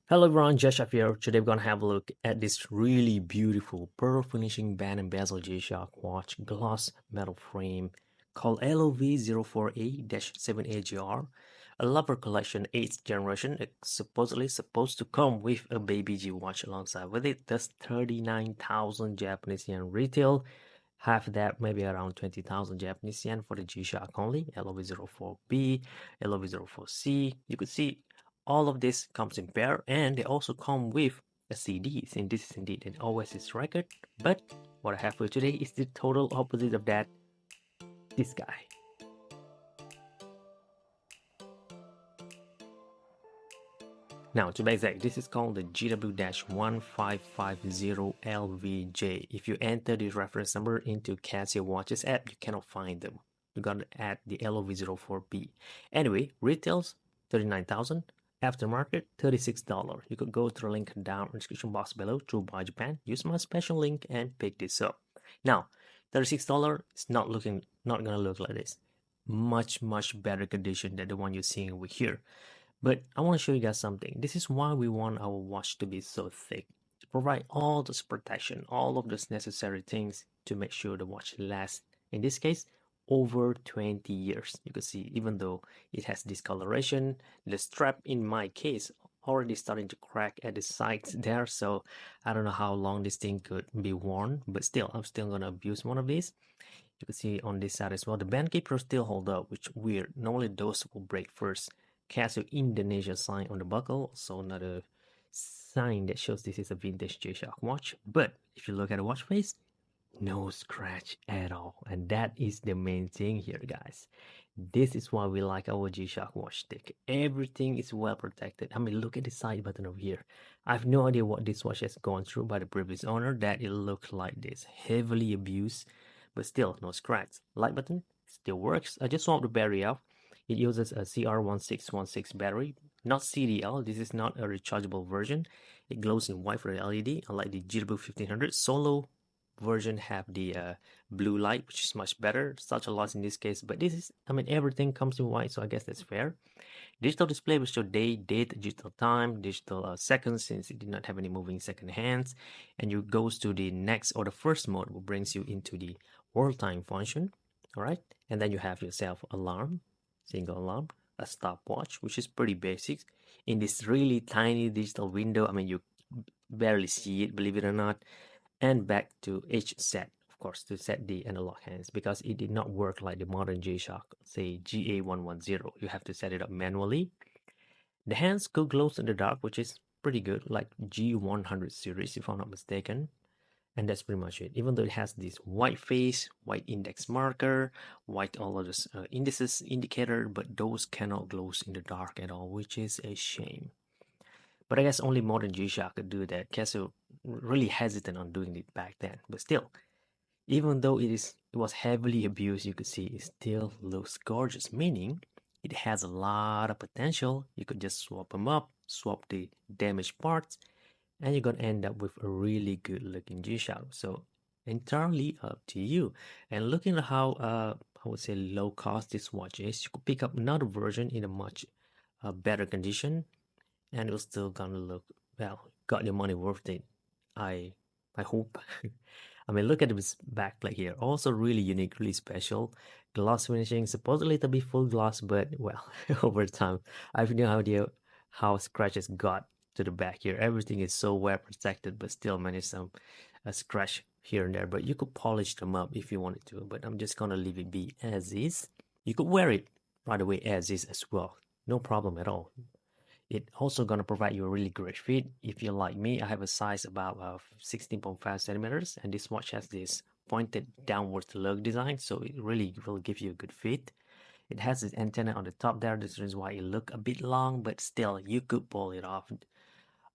Hello everyone, Josh here. Today we're gonna have a look at this really beautiful pearl finishing band and bezel G-Shock watch gloss metal frame called LOV04A-7AGR, a lover collection 8th generation. It's supposedly supposed to come with a baby G watch alongside with it. That's 39,000 Japanese yen retail. Half that, maybe around 20,000 Japanese yen for the G-Shock only. LOV04B, LOV04C. You could see all of this comes in pair, and they also come with a CD, and this is indeed an Oasis record. But what I have for you today is the total opposite of that, this guy. Now, to be exact, this is called the GW-1550LVJ. If you enter the reference number into Casio Watches app, you cannot find them. You gotta add the LOV04B. Anyway, retails 39,000. Aftermarket $36. You could go to the link down in the description box below to buy Japan. Use my special link and pick this up. Now, $36 is not gonna look like this. Much better condition than the one you're seeing over here. But I want to show you guys something. This is why we want our watch to be so thick. To provide all this protection, all of those necessary things to make sure the watch lasts. In this case, over 20 years. You can see even though it has discoloration, the strap in my case already starting to crack at the sides there. So I don't know how long this thing could be worn, but still, I'm still gonna abuse one of these. You can see on this side as well, the band keepers still hold up, which weird. Normally those will break first. Casio Indonesia sign on the buckle, so another sign that shows this is a vintage G-Shock watch. But if you look at the watch face, no scratch at all, and that is the main thing here, guys. This is why we like our G-Shock watch stick. Everything is well protected. I mean, look at the side button over here. I have no idea what this watch has gone through by the previous owner that it looked like this, heavily abused, but still no scratch. Light button still works. I just swapped the battery out. It uses a CR1616 battery, not CDL. This is not a rechargeable version. It glows in white for the LED, unlike the GW-1500 solo version have the blue light, which is much better. Such a loss in this case, but this is, I mean, everything comes in white, so I guess that's fair. Digital display will show day, date, digital time, digital seconds, since it did not have any moving second hands. And you goes to the next or the first mode, which brings you into the world time function. All right, and then you have yourself alarm, single alarm, a stopwatch, which is pretty basic. In this really tiny digital window, I mean, you barely see it, believe it or not. And back to H set, of course, to set the analog hands, because it did not work like the modern G-Shock, say GA110. You have to set it up manually. The hands could glow in the dark, which is pretty good, like G100 series, if I'm not mistaken. And that's pretty much it. Even though it has this white face, white index marker, white all of this indices indicator, but those cannot glow in the dark at all, which is a shame. But I guess only modern G-Shock could do that. Casio really hesitant on doing it back then. But still, even though it was heavily abused, you could see it still looks gorgeous. Meaning, it has a lot of potential. You could just swap them up, swap the damaged parts, and you're gonna end up with a really good looking G-Shock. So entirely up to you. And looking at how I would say low cost this watch is, you could pick up another version in a much better condition, and it's still gonna look, well, got your money worth it. I hope. I mean, look at this backplate here. Also really unique, really special. Gloss finishing, supposedly to be full gloss, but well, over time, I have no idea how scratches got to the back here. Everything is so well protected, but still manage some scratch here and there. But you could polish them up if you wanted to, but I'm just gonna leave it be as is. You could wear it right away as is as well. No problem at all. It also gonna provide you a really great fit. If you're like me, I have a size about 16.5 centimeters, and this watch has this pointed downwards lug design, so it really will give you a good fit. It has this antenna on the top there. This is why it look a bit long, but still you could pull it off.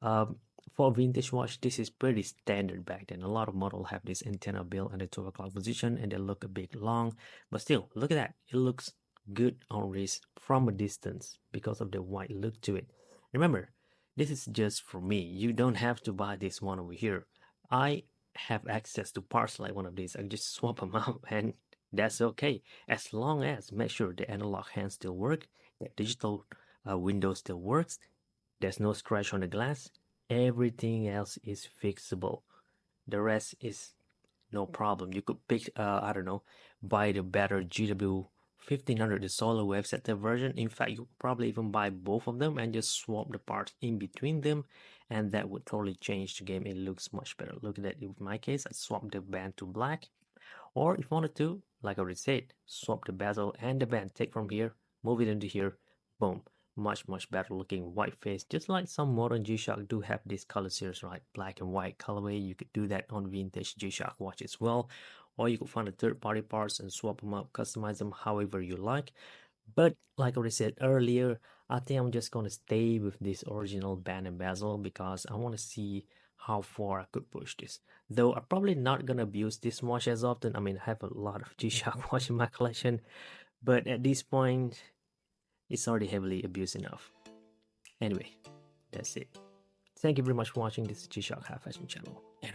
Um, for a vintage watch, this is pretty standard back then. A lot of models have this antenna built at the 12 o'clock position, and they look a bit long, but still, look at that. It looks good on wrist from a distance because of the white look to it. Remember, this is just for me. You don't have to buy this one over here. I have access to parts like one of these. I just swap them out, and that's okay. As long as make sure the analog hands still work, the digital window still works, There's no scratch on the glass. Everything else is fixable. The rest is no problem. You could pick, I don't know, buy the better GW-1500, the solar wave setter version. In fact, you could probably even buy both of them and just swap the parts in between them, and that would totally change the game. It looks much better. Look at that. In my case, I swapped the band to black, or if you wanted to, like I already said, swap the bezel and the band, take from here, move it into here, boom. Much better looking white face, just like some modern G-Shock do have this color series, right? Black and white colorway. You could do that on vintage G-Shock watch as well, or you could find the third-party parts and swap them up, customize them however you like. But like I already said earlier, I think I'm just gonna stay with this original band and bezel because I want to see how far I could push this. Though I'm probably not gonna abuse this watch as often. I mean, I have a lot of G-Shock watch in my collection, but at this point, it's already heavily abused enough. Anyway, that's it. Thank you very much for watching this G-Shock High Fashion channel, and